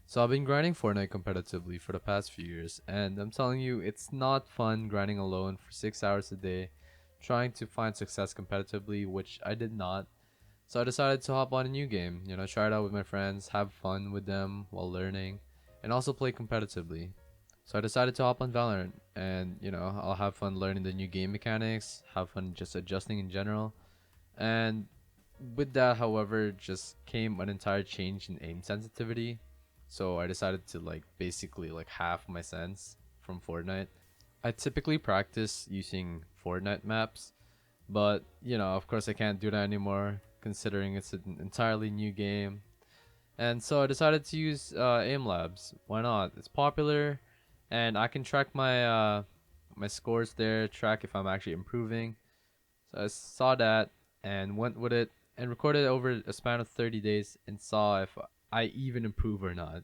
So I've been grinding Fortnite competitively for the past few years, and I'm telling you, it's not fun grinding alone for 6 hours a day, trying to find success competitively, which I did not. So I decided to hop on a new game, try it out with my friends, have fun with them while learning, and also play competitively. So I decided to hop on Valorant, and I'll have fun learning the new game mechanics, have fun just adjusting in general, and with that, however, just came an entire change in aim sensitivity. So I decided to basically half my sense from Fortnite. I typically practice using Fortnite maps, but of course I can't do that anymore considering it's an entirely new game. And so I decided to use Aimlabs. Why not? It's popular, and I can track my scores there, track if I'm actually improving. So I saw that and went with it and recorded it over a span of 30 days and saw if I even improve or not.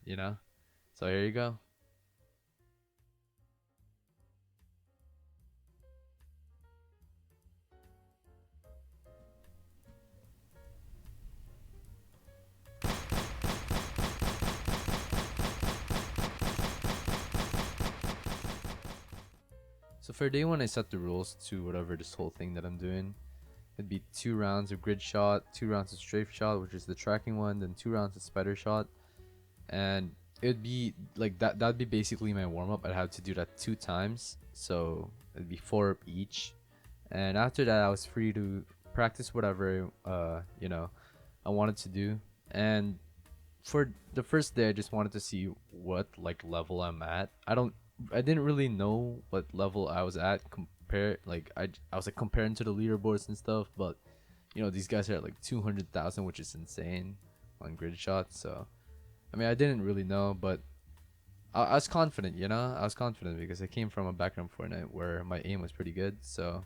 So here you go. So for day one, I set the rules to whatever this whole thing that I'm doing. It'd be 2 rounds of grid shot, 2 rounds of strafe shot, which is the tracking one, then 2 rounds of spider shot, and it'd be like that. That'd be basically my warm up. I'd have to do that 2 times, so it'd be 4 each. And after that, I was free to practice whatever I wanted to do. And for the first day, I just wanted to see what level I'm at. I didn't really know what level I was at compare I was comparing to the leaderboards and stuff, but these guys are at 200,000, which is insane on grid shots. So I mean, I didn't really know, but I was confident. I was confident because I came from a background Fortnite where my aim was pretty good. So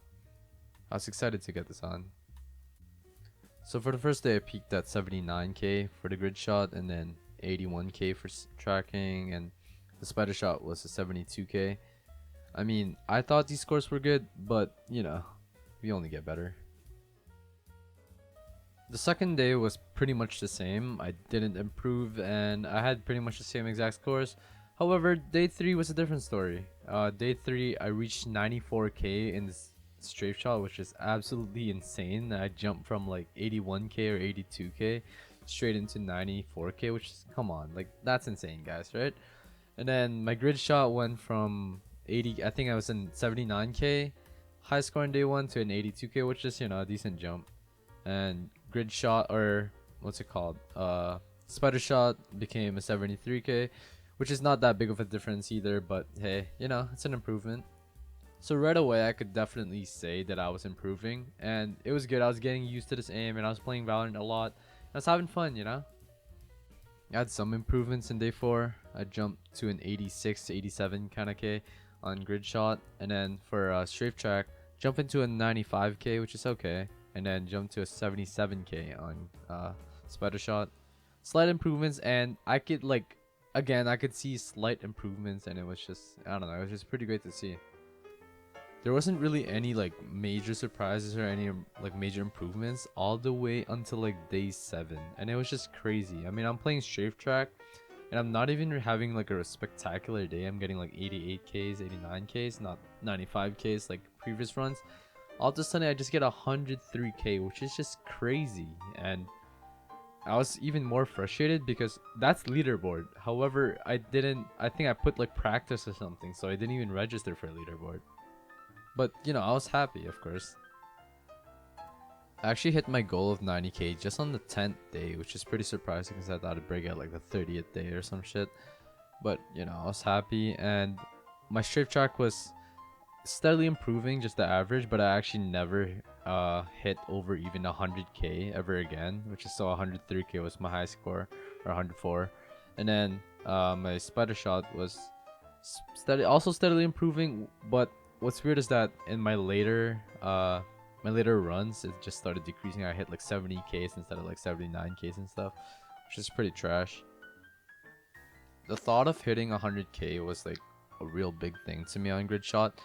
I was excited to get this on. So for the first day, I peaked at 79k for the grid shot, and then 81k for tracking, and the spider shot was a 72k. I mean, I thought these scores were good, but we only get better. The second day was pretty much the same. I didn't improve, and I had pretty much the same exact scores. However, day 3 was a different story. Day 3, I reached 94k in this strafe shot, which is absolutely insane. I jumped from 81k or 82k straight into 94k, which is, come on, that's insane, guys, right? And then my grid shot went from 80, I think I was in 79k high score in day 1 to an 82k, which is a decent jump. And grid shot, or what's it called, spider shot, became a 73k, which is not that big of a difference either, but hey, it's an improvement. So right away I could definitely say that I was improving, and it was good. I was getting used to this aim, and I was playing Valorant a lot. I was having fun. I had some improvements in day 4. I jumped to an 86 to 87 kind of k on grid shot, and then for strafe track, jump into a 95k, which is okay, and then jump to a 77k on spider shot. Slight improvements, and I could again, I could see slight improvements, and it was just, I don't know, it was just pretty great to see. There wasn't really any major surprises or any major improvements all the way until day 7, and it was just crazy. I mean, I'm playing strafe track, and I'm not even having a spectacular day. I'm getting 88ks, 89ks, not 95ks like previous runs. All of a sudden I just get 103k, which is just crazy. And I was even more frustrated because that's leaderboard. However, I think I put practice or something, so I didn't even register for leaderboard. But I was happy, of course. I actually hit my goal of 90k just on the 10th day, which is pretty surprising because I thought I'd break at the 30th day or some shit. But I was happy, and my strafe track was steadily improving, just the average, but I actually never hit over even 100k ever again, which is, so 103k was my high score, or 104. And then my spider shot was steadily improving, but what's weird is that in my later runs, it just started decreasing. I hit 70ks instead of 79ks and stuff, which is pretty trash. The thought of hitting 100k was a real big thing to me on grid shot,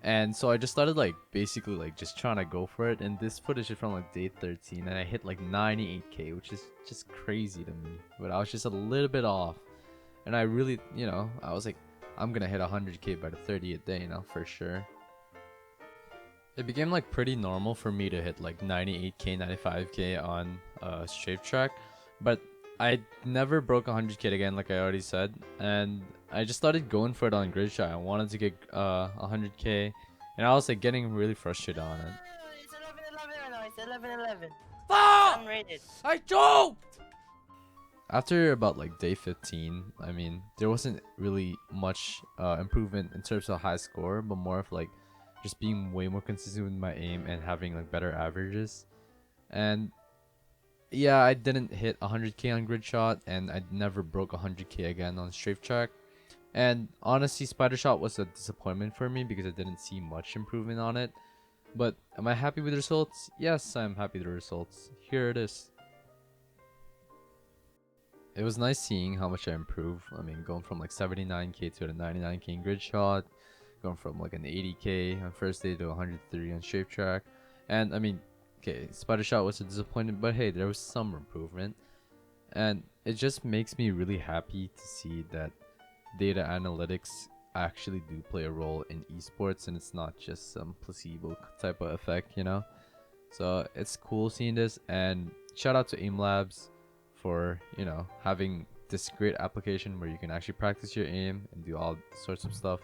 and so I just started basically just trying to go for it. And this footage is from day 13, and I hit 98k, which is just crazy to me, but I was just a little bit off. and I really, I was like, I'm gonna hit 100k by the 30th day, for sure. It became like pretty normal for me to hit like 98k, 95k on strafe track, but I never broke 100k again, like I already said, and I just started going for it on grid shot. I wanted to get 100k, and I was like getting really frustrated on it. It's 11-11 now. It's 11-11. Fuck! Unrated. I choked! After about like day 15, I mean, there wasn't really much improvement in terms of high score, but more of like just being way more consistent with my aim and having like better averages. And yeah, I didn't hit 100k on grid shot, and I never broke 100k again on strafe track. And honestly, spider shot was a disappointment for me because I didn't see much improvement on it. But am I happy with the results? Yes, I'm happy with the results. Here it is. It was nice seeing how much I improved. I mean, going from like 79k to a 99k in grid shot, going from like an 80k on first day to 103 on strafe track. And I mean, okay, spider shot was a disappointment, but hey, there was some improvement. And it just makes me really happy to see that data analytics actually do play a role in esports, and it's not just some placebo type of effect, So it's cool seeing this, and shout out to Aimlabs for having this great application where you can actually practice your aim and do all sorts of stuff.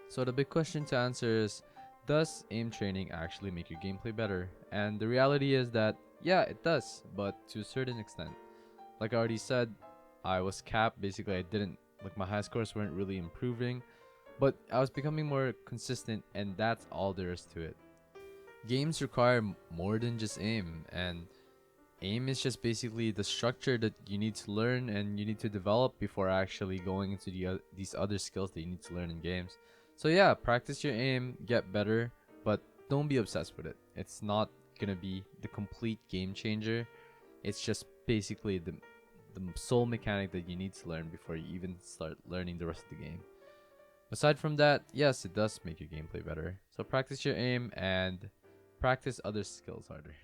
So the big question to answer is, does aim training actually make your gameplay better? And the reality is that yeah, it does, but to a certain extent. Like I already said, I was capped. Basically, I didn't like, my high scores weren't really improving, but I was becoming more consistent, and that's all there is to it. Games require more than just aim, and aim is just basically the structure that you need to learn and you need to develop before actually going into these other skills that you need to learn in games. So yeah, practice your aim, get better, but don't be obsessed with it. It's not gonna be the complete game changer. It's just basically the sole mechanic that you need to learn before you even start learning the rest of the game. Aside from that, yes, it does make your gameplay better. So practice your aim and practice other skills harder.